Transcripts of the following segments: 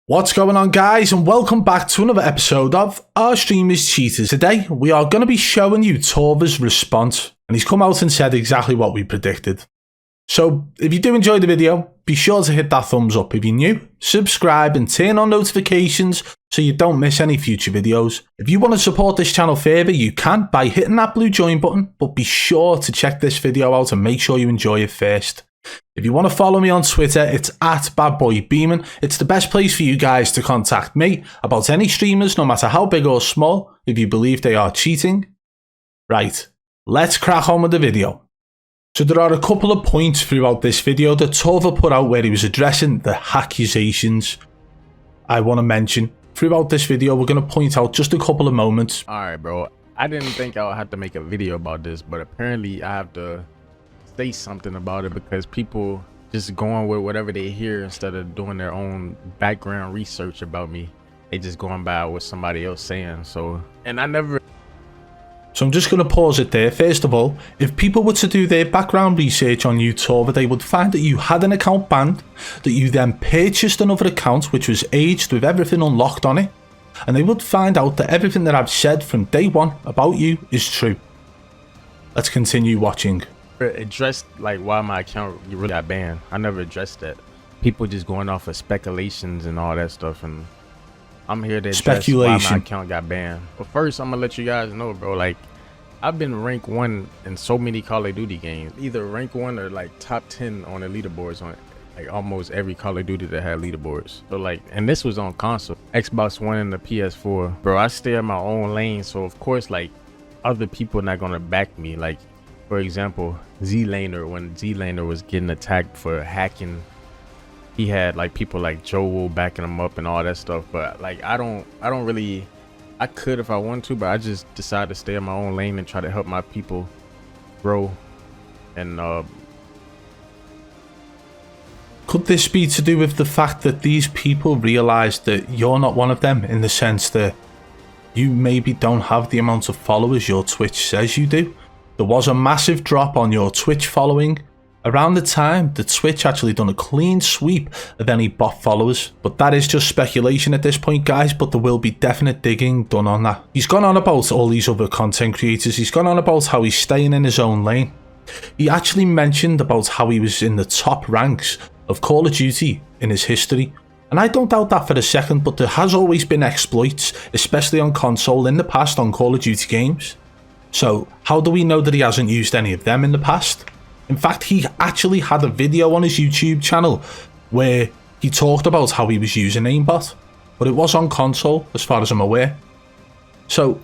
What's going on, guys, and welcome back to another episode of Our Streamers Cheaters. Today we are going to be showing you Tourva's response, and he's come out and said exactly what we predicted. So if you do enjoy the video, be sure to hit that thumbs up if you're new, subscribe and turn on notifications so you don't miss any future videos. If you want to support this channel further, you can by hitting that blue join button, but be sure to check this video out and make sure you enjoy it first. If you want to follow me on Twitter, it's at Badboy Beaman. It's the best place for you guys to contact me about any streamers, no matter how big or small, if you believe they are cheating. Right, let's crack on with the video. So there are a couple of points throughout this video that Tourva put out where he was addressing the accusations. I want to mention, throughout this video, we're going to point out just a couple of moments. Alright, bro. I didn't think I would have to make a video about this, but apparently I have to say something about it because people just going with whatever they hear instead of doing their own background research about me. They just going by what somebody else saying. So I'm just going to pause it there. First of all, if people were to do their background research on you, Tourva, they would find that you had an account banned, that you then purchased another account which was aged with everything unlocked on it, and they would find out that everything that I've said from day one about you is true. Let's continue watching. addressed like why my account really got banned. I never addressed that. People just going off of speculations and all that stuff, and I'm here to address why my account got banned. But first, I'm gonna let you guys know, bro, like I've been rank 1 in so many Call of Duty games, either rank 1 or like top 10 on the leaderboards on like almost every Call of Duty that had leaderboards. So like, and this was on console, Xbox One and the PS4. Bro, I stay in my own lane, so of course like other people not gonna back me. Like for example, Z-Laner, when Z-Laner was getting attacked for hacking, he had like people like Joel backing him up and all that stuff. But like I don't really, I could if I want to, but I just decided to stay in my own lane and try to help my people grow. And could this be to do with the fact that these people realize that you're not one of them, in the sense that you maybe don't have the amount of followers your Twitch says you do? There was a massive drop on your Twitch following around the time that Twitch actually done a clean sweep of any bot followers. But that is just speculation at this point, guys, but there will be definite digging done on that. He's gone on about all these other content creators. He's gone on about how he's staying in his own lane. He actually mentioned about how he was in the top ranks of Call of Duty in his history. And I don't doubt that for a second, but there has always been exploits, especially on console in the past on Call of Duty games. So how do we know that he hasn't used any of them in the past? In fact, he actually had a video on his YouTube channel where he talked about how he was using aimbot, but it was on console as far as I'm aware. So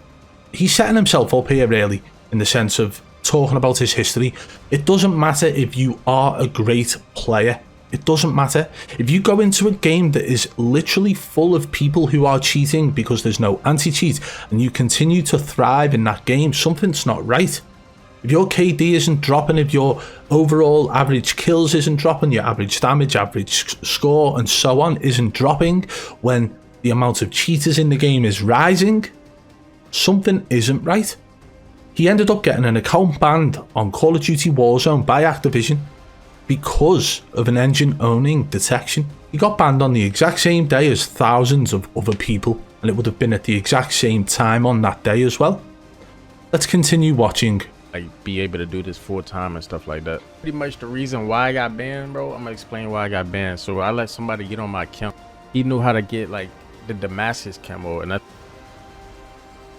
he's setting himself up here really, in the sense of talking about his history. It doesn't matter if you are a great player. It doesn't matter. If you go into a game that is literally full of people who are cheating because there's no anti-cheat, and you continue to thrive in that game, something's not right. If your KD isn't dropping, if your overall average kills isn't dropping, your average damage, average score and so on isn't dropping, when the amount of cheaters in the game is rising, something isn't right. He ended up getting an account banned on Call of Duty Warzone by Activision because of an engine owning detection. He got banned on the exact same day as thousands of other people, and it would have been at the exact same time on that day as well. Let's continue watching. like be able to do this full time and stuff like that. Pretty much the reason why I got banned, bro, I'm gonna explain why I got banned. So I let somebody get on my account. He knew how to get like the Damascus camo, and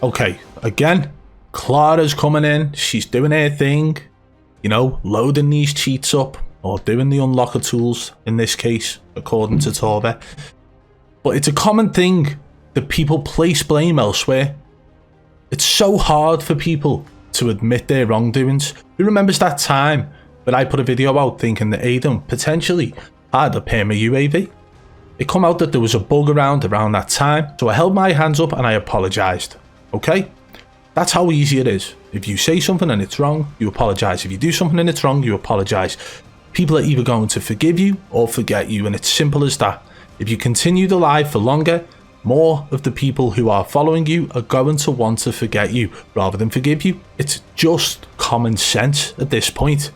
okay, again, Clara's coming in, she's doing her thing, you know, loading these cheats up, or doing the unlocker tools in this case, according to Tourva. But it's a common thing that people place blame elsewhere. It's so hard for people to admit their wrongdoings. Who remembers that time that I put a video out thinking that Adam potentially had a Perma UAV? It come out that there was a bug around that time, so I held my hands up and I apologised. Okay? That's how easy it is. If you say something and it's wrong, you apologise. If you do something and it's wrong, you apologise. People are either going to forgive you or forget you, and it's simple as that. If you continue to lie for longer, more of the people who are following you are going to want to forget you rather than forgive you. It's just common sense at this point.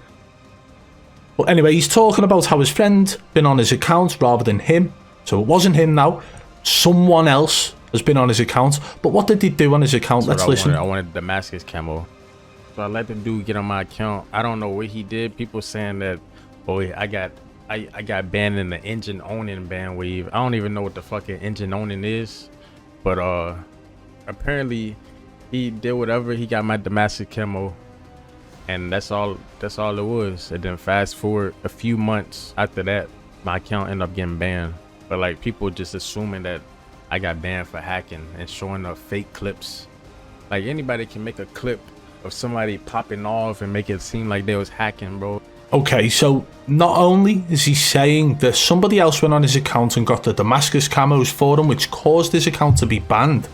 But anyway, he's talking about how his friend been on his account rather than him. So it wasn't him now. someone else has been on his account. But what did he do on his account? Let's listen. I wanted Damascus camo. So I let the dude get on my account. I don't know what he did. People saying that, boy, I got banned in the engine owning ban wave. I don't even know what the fucking engine owning is. But apparently he did whatever. He got my Damascus camo. And that's all it was. And then fast forward a few months after that, my account ended up getting banned. But like people just assuming that I got banned for hacking and showing up fake clips. Like anybody can make a clip of somebody popping off and make it seem like they was hacking, bro. Okay, so not only is he saying that somebody else went on his account and got the Damascus camos for him, which caused his account to be banned.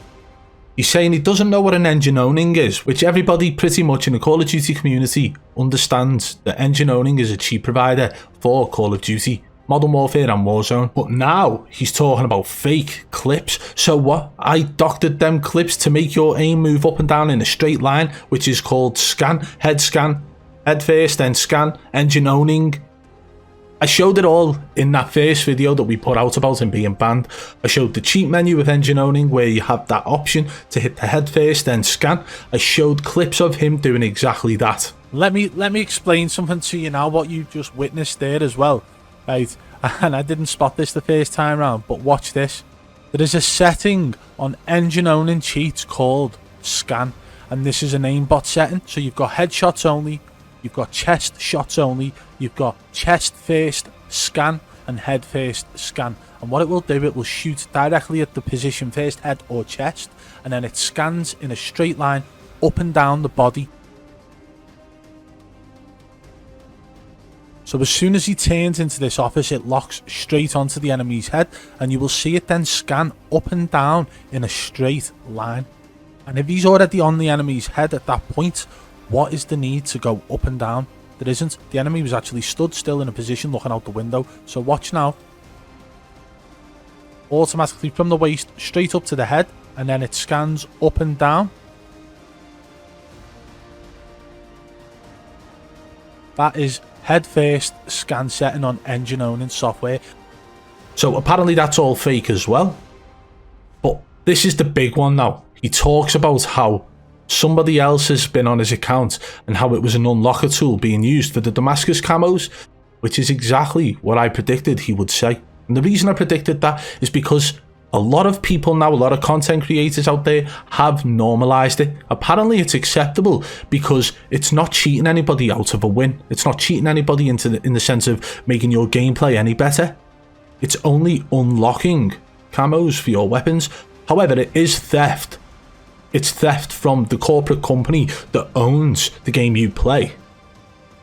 He's saying he doesn't know what an engine owning is, which everybody pretty much in the Call of Duty community understands that engine owning is a cheat provider for Call of Duty, Modern Warfare and Warzone. But now he's talking about fake clips. So what? I doctored them clips to make your aim move up and down in a straight line, which is called scan, head first, then scan, engine owning. I showed it all in that first video that we put out about him being banned. I showed the cheat menu with engine owning where you have that option to hit the head first, then scan. I showed clips of him doing exactly that. Let me explain something to you now, what you just witnessed there as well. Right, and I didn't spot this the first time round, but watch this. There is a setting on engine owning cheats called scan, and this is an aimbot setting. So you've got headshots only, you've got chest shots only, you've got chest first scan and head first scan. And what it will do, it will shoot directly at the position first, head or chest, and then it scans in a straight line up and down the body. So as soon as he turns into this office, it locks straight onto the enemy's head, and you will see it then scan up and down in a straight line. And if he's already on the enemy's head at that point, what is the need to go up and down? There isn't. The enemy was actually stood still in a position looking out the window. So watch now. Automatically from the waist straight up to the head, and then it scans up and down. That is head first scan setting on engine owning software. So apparently that's all fake as well. But this is the big one now. He talks about how somebody else has been on his account and how it was an unlocker tool being used for the Damascus camos, which is exactly what I predicted he would say. And the reason I predicted that is because a lot of people now, a lot of content creators out there have normalized it. Apparently it's acceptable because it's not cheating anybody out of a win. It's not cheating anybody in the sense of making your gameplay any better. It's only unlocking camos for your weapons. However, it is theft. It's theft from the corporate company that owns the game you play.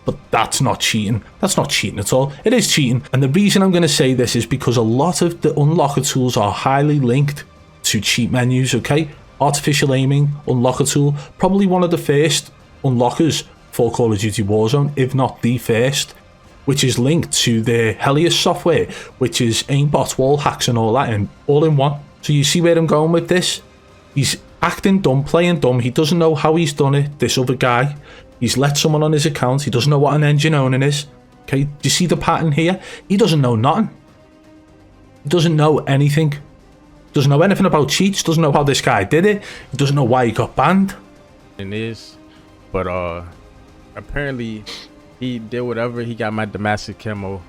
But that's not cheating. That's not cheating at all. It is cheating. And the reason I'm going to say this is because a lot of the unlocker tools are highly linked to cheat menus, okay? Artificial aiming, unlocker tool, probably one of the first unlockers for Call of Duty Warzone, if not the first, which is linked to their Helios software, which is aimbot, wall hacks and all that, and all in one. So you see where I'm going with this? He's acting dumb, playing dumb. He doesn't know how he's done it, this other guy. He's let someone on his account. He doesn't know what an engine owning is. Okay, do you see the pattern here? He doesn't know nothing. He doesn't know anything. Doesn't know anything about cheats. Doesn't know how this guy did it. He doesn't know why he got banned. It is, but apparently he did whatever. He got my Damascus camo,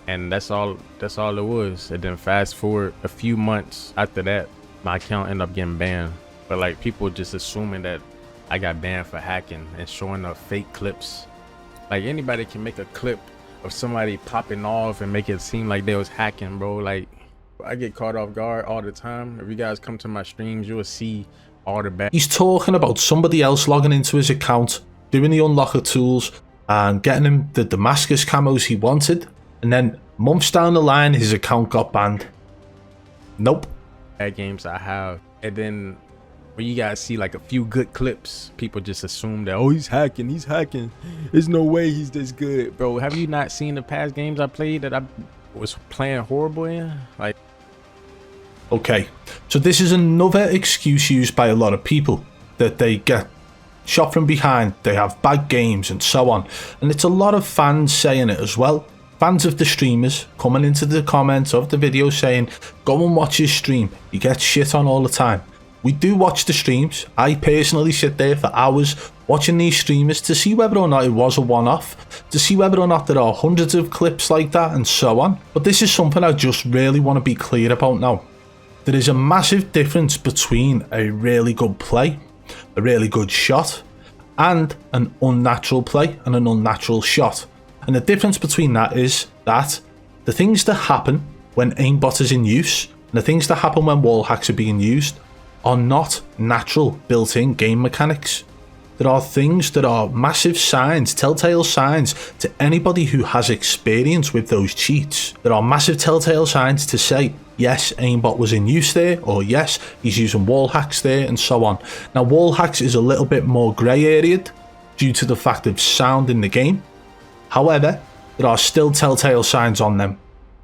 and that's all it was. And then fast forward a few months after that, my account ended up getting banned. But like people just assuming that I got banned for hacking and showing up fake clips. Like anybody can make a clip of somebody popping off and make it seem like they was hacking, bro. Like I get caught off guard all the time. If you guys come to my streams, you will see all the bad. He's talking about somebody else logging into his account, doing the unlocker tools and getting him the Damascus camos he wanted. And then months down the line, his account got banned. Nope. Bad games I have. And then when you guys see like a few good clips, people just assume that, oh, he's hacking. There's no way he's this good. Bro, have you not seen the past games I played that I was playing horrible in? Like, okay, so this is another excuse used by a lot of people, that they get shot from behind, they have bad games and so on. And it's a lot of fans saying it as well. fans of the streamers coming into the comments of the video saying, go and watch his stream, he gets shit on all the time. We do watch the streams. I personally sit there for hours watching these streamers to see whether or not it was a one-off, to see whether or not there are hundreds of clips like that and so on. But this is something I just really want to be clear about now. There is a massive difference between a really good play, a really good shot, and an unnatural play and an unnatural shot. And the difference between that is that the things that happen when aimbot is in use and the things that happen when wall hacks are being used are not natural built-in game mechanics. There are things that are massive signs, telltale signs to anybody who has experience with those cheats. There are massive telltale signs to say, yes, aimbot was in use there, or yes, he's using wall hacks there, and so on. Now, wall hacks is a little bit more grey areaed due to the fact of sound in the game. However, there are still telltale signs on them.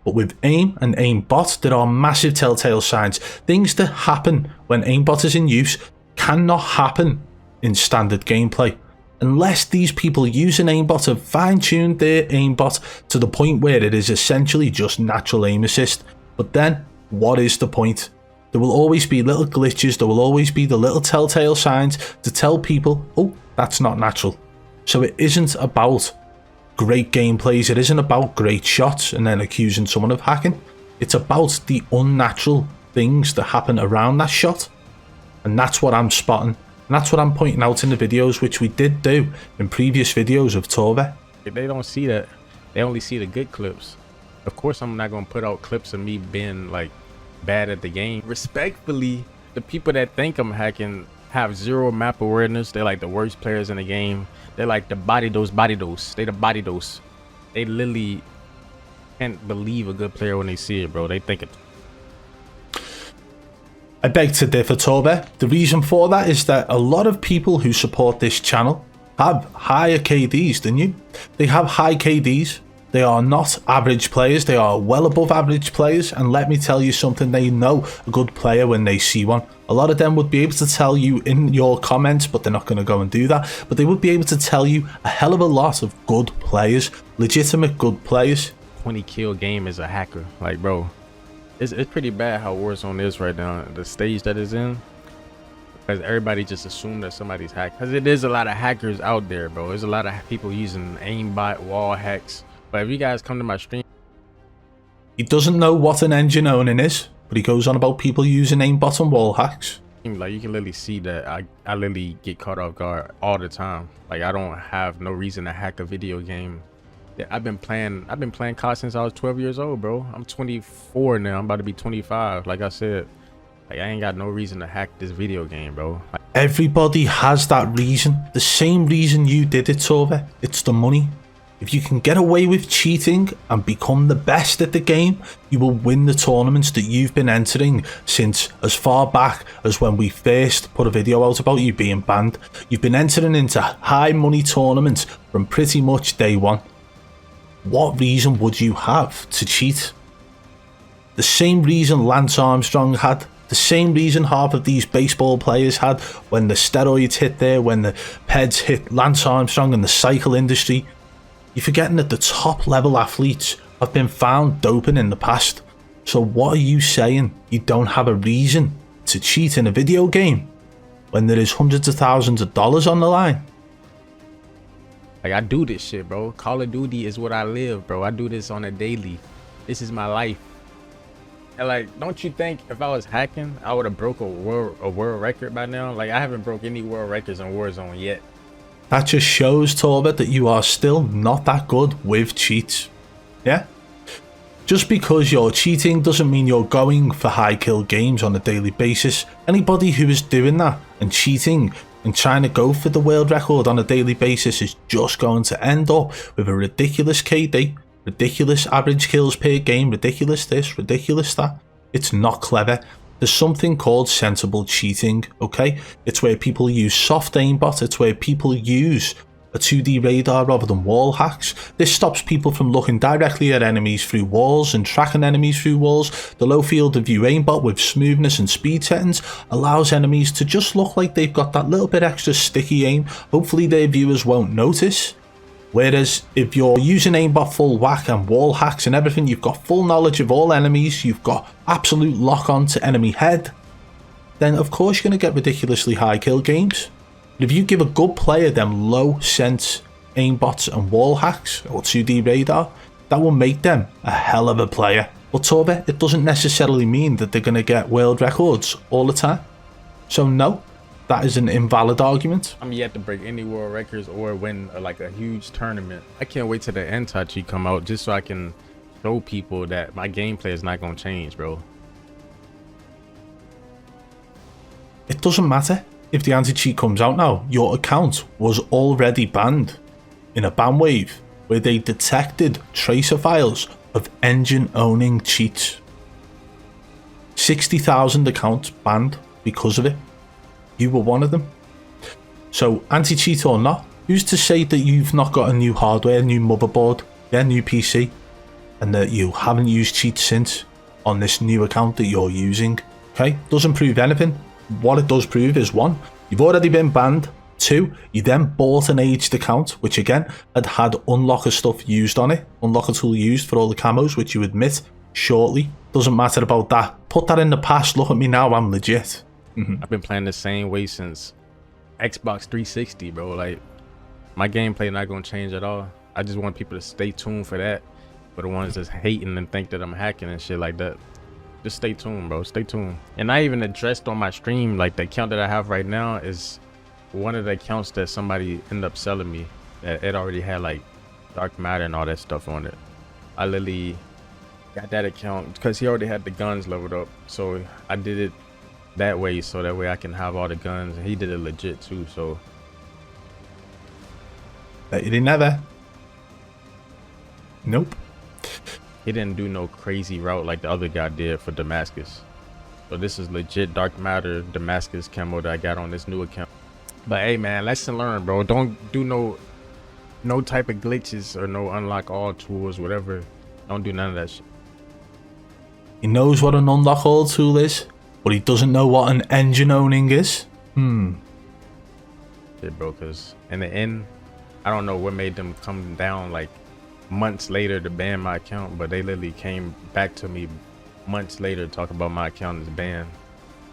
But with aim and aimbot, there are massive telltale signs. Things that happen when aimbot is in use cannot happen in standard gameplay unless these people use an aimbot have fine-tuned their aimbot to the point where it is essentially just natural aim assist. But then, what is the point? There will always be little glitches, there will always be the little telltale signs to tell people, oh, that's not natural. So it isn't about great gameplays, it isn't about great shots and then accusing someone of hacking. It's about the unnatural things that happen around that shot. And that's what I'm spotting. And that's what I'm pointing out in the videos, which we did do in previous videos of Tourva. They don't see that. They only see the good clips. Of course, I'm not going to put out clips of me being like bad at the game. Respectfully, the people that think I'm hacking have zero map awareness. They're like the worst players in the game. They're like the body dose. They the body dose. They literally can't believe a good player when they see it, bro. They think it. I beg to differ, Tourva. The reason for that is that a lot of people who support this channel have higher KDs than you. They have high KDs. They are not average players. They are well above average players. And let me tell you something, they know a good player when they see one. A lot of them would be able to tell you in your comments, but they're not going to go and do that. But they would be able to tell you a hell of a lot of good players, legitimate good players. 20 kill game is a hacker. Like, bro, it's pretty bad how Warzone is right now, the stage that it's in. Because everybody just assumed that somebody's hacked. Because it is a lot of hackers out there, bro. There's a lot of people using aimbot, wall hacks. But if you guys come to my stream, he doesn't know what an engine owning is, but he goes on about people using aimbot and wall hacks. Like, you can literally see that I literally get caught off guard all the time. Like, I don't have no reason to hack a video game. I've been playing COD since I was 12 years old, bro. I'm 24 now. I'm about to be 25. Like I said, like, I ain't got no reason to hack this video game, bro. Like, everybody has that reason. The same reason you did it, Tourva. It's the money. If you can get away with cheating and become the best at the game, you will win the tournaments that you've been entering since as far back as when we first put a video out about you being banned. You've been entering into high money tournaments from pretty much day one. What reason would you have to cheat? The same reason Lance Armstrong had, the same reason half of these baseball players had when the steroids hit there, when the peds hit Lance Armstrong and the cycle industry. You're forgetting that the top level athletes have been found doping in the past. So what are you saying? You don't have a reason to cheat in a video game when there is hundreds of thousands of dollars on the line? Like, I do this shit, bro. Call of Duty is what I live, bro. I do this on a daily. This is my life. And like, don't you think if I was hacking, I would have broke a world record by now? Like, I haven't broke any world records in Warzone yet. That just shows, Tourva, that you are still not that good with cheats. Yeah? Just because you're cheating doesn't mean you're going for high kill games on a daily basis. Anybody who is doing that and cheating and trying to go for the world record on a daily basis is just going to end up with a ridiculous KD, ridiculous average kills per game, ridiculous this, ridiculous that. It's not clever. There's something called sensible cheating, okay? It's where people use soft aimbot, it's where people use a 2D radar rather than wall hacks. This stops people from looking directly at enemies through walls and tracking enemies through walls. The low field of view aimbot with smoothness and speed settings allows enemies to just look like they've got that little bit extra sticky aim. Hopefully their viewers won't notice. Whereas if you're using aimbot full whack and wall hacks and everything, you've got full knowledge of all enemies, you've got absolute lock on to enemy head, then of course you're going to get ridiculously high kill games. But if you give a good player them low sense aimbots and wall hacks or 2D radar, that will make them a hell of a player. But Tourva, it doesn't necessarily mean that they're going to get world records all the time. So no, that is an invalid argument. I'm yet to break any world records or win like a huge tournament. I can't wait till the anti-cheat come out just so I can show people that my gameplay is not going to change, bro. It doesn't matter if the anti-cheat comes out now. Your account was already banned in a ban wave where they detected tracer files of engine owning cheats. 60,000 accounts banned because of it. You were one of them. So anti-cheat or not, who's to say that you've not got a new hardware, new motherboard, yeah, new PC, and that you haven't used cheats since on this new account that you're using? Okay, doesn't prove anything. What it does prove is, one, you've already been banned. Two, you then bought an aged account, which again had unlocker stuff used on it, unlocker tool used for all the camos, which you admit shortly. Doesn't matter about that. Put that in the past. Look at me now. I'm legit. I've been playing the same way since Xbox 360, bro. Like, my gameplay not gonna change at all. I just want people to stay tuned for that. For the ones that's hating and think that I'm hacking and shit like that, just stay tuned, bro. Stay tuned. And I even addressed on my stream, like, the account that I have right now is one of the accounts that somebody ended up selling me. That it already had like dark matter and all that stuff on it. I literally got that account because he already had the guns leveled up, so I did it that way, so that way I can have all the guns, and he did it legit too. So bet you didn't have that. Nope. He didn't do no crazy route like the other guy did for Damascus. So this is legit dark matter Damascus camo that I got on this new account. But hey man, lesson learned, bro. Don't do no type of glitches or no unlock all tools, whatever. Don't do none of that shit. He knows what an unlock all tool is, but he doesn't know what an engine owning is. Shit, bro, cause in the end, I don't know what made them come down like months later to ban my account, but they literally came back to me months later to talk about my account is banned.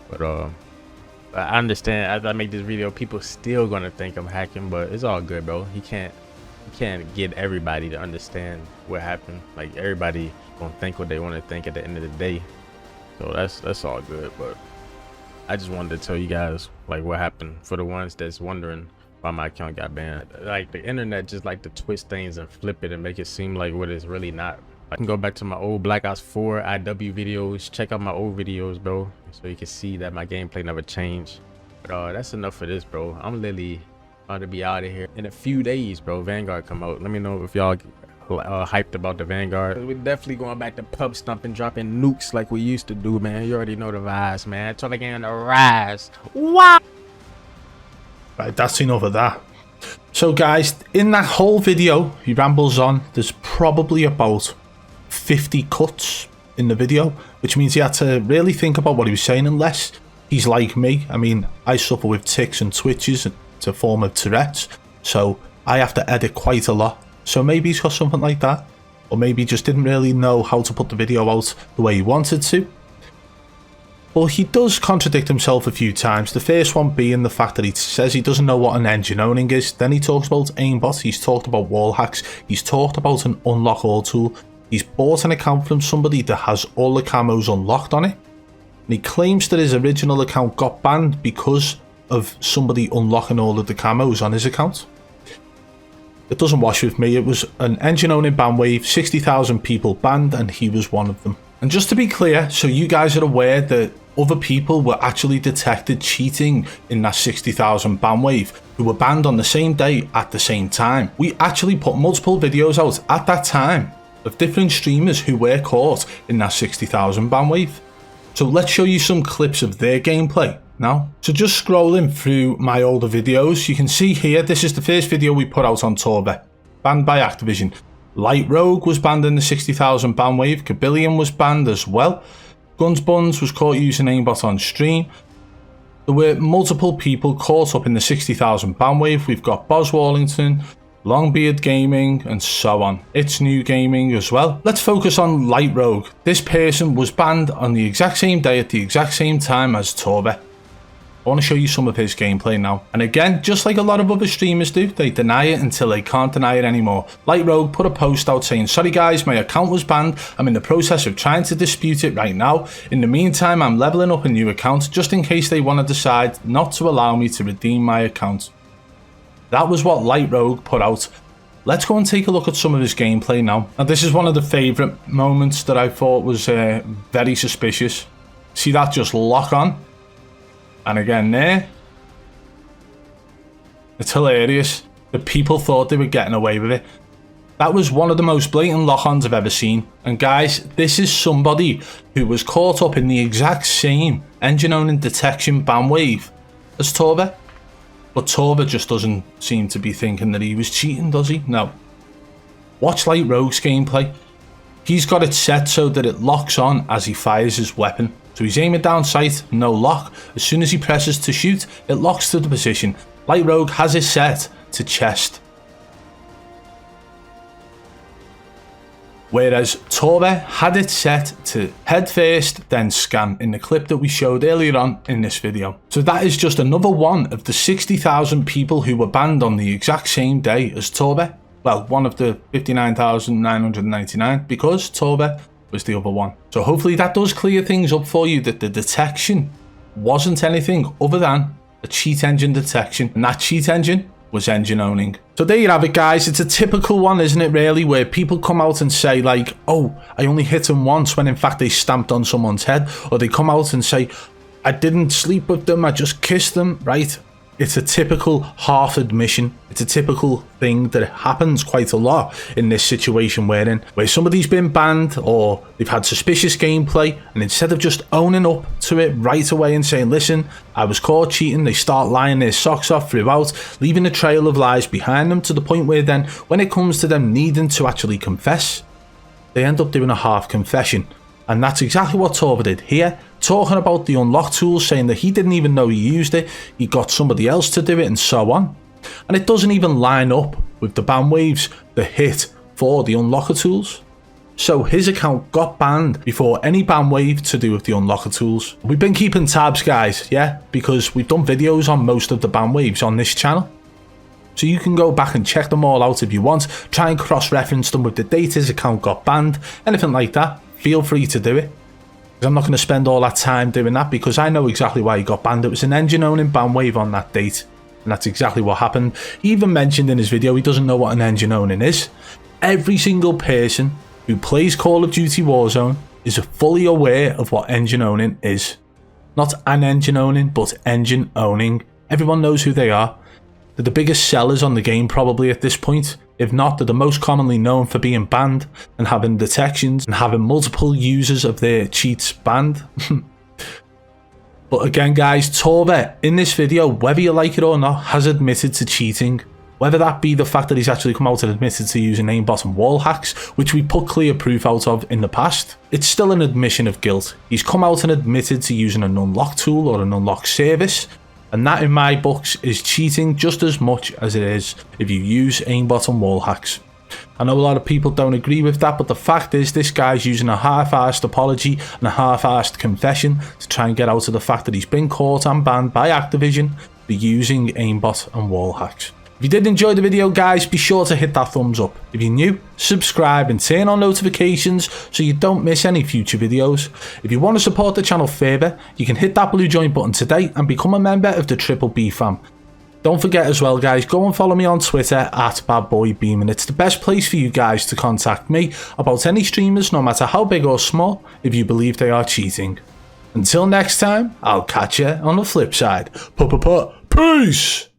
But I understand, as I make this video, people still gonna think I'm hacking, but it's all good, bro. You can't get everybody to understand what happened. Like, everybody gonna think what they want to think at the end of the day. So that's all good. But I just wanted to tell you guys like what happened for the ones that's wondering why my account got banned. Like, the internet just like to twist things and flip it and make it seem like what it's really not. I can go back to my old Black Ops 4 IW videos, check out my old videos, bro, so you can see that my gameplay never changed. But that's enough for this, bro. I'm literally about to be out of here in a few days, bro. Vanguard come out. Let me know if y'all hyped about the Vanguard. We're definitely going back to pub stomping, dropping nukes like we used to do, man. You already know the vibes, man. Tourva gang on the rise. Wow. Right, that's enough of that. So guys, in that whole video, he rambles on. There's probably about 50 cuts in the video, which means he had to really think about what he was saying, unless he's like me. I mean, I suffer with tics and twitches. It's a form of Tourette's, so I have to edit quite a lot. So maybe he's got something like that, or maybe he just didn't really know how to put the video out the way he wanted to. Well, he does contradict himself a few times. The first one being the fact that he says he doesn't know what an engine owning is. Then he talks about aimbot, he's talked about wall hacks, he's talked about an unlock all tool. He's bought an account from somebody that has all the camos unlocked on it. And he claims that his original account got banned because of somebody unlocking all of the camos on his account. It doesn't wash with me. It was an engine owning ban wave, 60,000 people banned, and he was one of them. And just to be clear, so you guys are aware that other people were actually detected cheating in that 60,000 ban wave, who were banned on the same day at the same time. We actually put multiple videos out at that time of different streamers who were caught in that 60,000 ban wave. So let's show you some clips of their gameplay now. So just scrolling through my older videos, you can see here, this is the first video we put out on Tourva, banned by Activision. Light Rogue was banned in the 60,000 ban wave, Kabillion was banned as well. Guns Buns was caught using aimbot on stream. There were multiple people caught up in the 60,000 ban wave. We've got Bos Wallington, Longbeard Gaming, and so on. It's New Gaming as well. Let's focus on Light Rogue. This person was banned on the exact same day at the exact same time as Tourva. I want to show you some of his gameplay now. And again, just like a lot of other streamers do, they deny it until they can't deny it anymore. Light Rogue put a post out saying, "Sorry guys, my account was banned. I'm in the process of trying to dispute it right now. In the meantime, I'm leveling up a new account just in case they want to decide not to allow me to redeem my account." That was what Light Rogue put out. Let's go and take a look at some of his gameplay now. Now this is one of the favourite moments that I thought was very suspicious. See that just lock on? And again there, it's hilarious that people thought they were getting away with it. That was one of the most blatant lock-ons I've ever seen. And guys, this is somebody who was caught up in the exact same engine owning detection ban wave as Tourva. But Tourva just doesn't seem to be thinking that he was cheating, does he? No. Watch Light Rogue's gameplay. He's got it set so that it locks on as he fires his weapon. So he's aiming down sight, no lock. As soon as he presses to shoot, it locks to the position. Light Rogue has it set to chest. Whereas Tourva had it set to head first, then scan in the clip that we showed earlier on in this video. So that is just another one of the 60,000 people who were banned on the exact same day as Tourva. Well, one of the 59,999 because Tourva was the other one. So hopefully that does clear things up for you, that the detection wasn't anything other than a cheat engine detection, and that cheat engine was engine owning. So there you have it guys. It's a typical one, isn't it really, where people come out and say like, "Oh, I only hit him once," when in fact they stamped on someone's head. Or they come out and say, "I didn't sleep with them, I just kissed them," right? It's a typical half admission. It's a typical thing that happens quite a lot in this situation we're in, where somebody's been banned or they've had suspicious gameplay, and instead of just owning up to it right away and saying, "Listen, I was caught cheating," they start lying their socks off throughout, leaving a trail of lies behind them to the point where then when it comes to them needing to actually confess, they end up doing a half confession. And that's exactly what Tourva did here, talking about the unlock tool, saying that he didn't even know he used it, he got somebody else to do it, and so on. And it doesn't even line up with the ban waves that hit for the unlocker tools. So his account got banned before any ban wave to do with the unlocker tools. We've been keeping tabs guys, yeah, because we've done videos on most of the ban waves on this channel. So you can go back and check them all out if you want, try and cross-reference them with the date his account got banned, anything like that. Feel free to do it. I'm not going to spend all that time doing that because I know exactly why he got banned. It was an engine owning ban wave on that date, and that's exactly what happened. He even mentioned in his video he doesn't know what an engine owning is. Every single person who plays Call of Duty Warzone is fully aware of what engine owning is. Not an engine owning, but engine owning. Everyone knows who they are. They're the biggest sellers on the game probably at this point. If not, they're the most commonly known for being banned and having detections and having multiple users of their cheats banned. But again guys, Tourva in this video, whether you like it or not, has admitted to cheating. Whether that be the fact that he's actually come out and admitted to using aimbot and wall hacks, which we put clear proof out of in the past, it's still an admission of guilt. He's come out and admitted to using an unlock tool or an unlock service, and that in my books is cheating just as much as it is if you use aimbot and wall hacks. I know a lot of people don't agree with that, but the fact is this guy's using a half-arsed apology and a half-arsed confession to try and get out of the fact that he's been caught and banned by Activision for using aimbot and wall hacks. If you did enjoy the video guys, be sure to hit that thumbs up. If you're new, subscribe and turn on notifications so you don't miss any future videos. If you want to support the channel further, you can hit that blue join button today and become a member of the Triple B fam. Don't forget as well guys, go and follow me on Twitter at Badboy Beaman. It's the best place for you guys to contact me about any streamers, no matter how big or small, if you believe they are cheating. Until next time, I'll catch you on the flip side. Peace!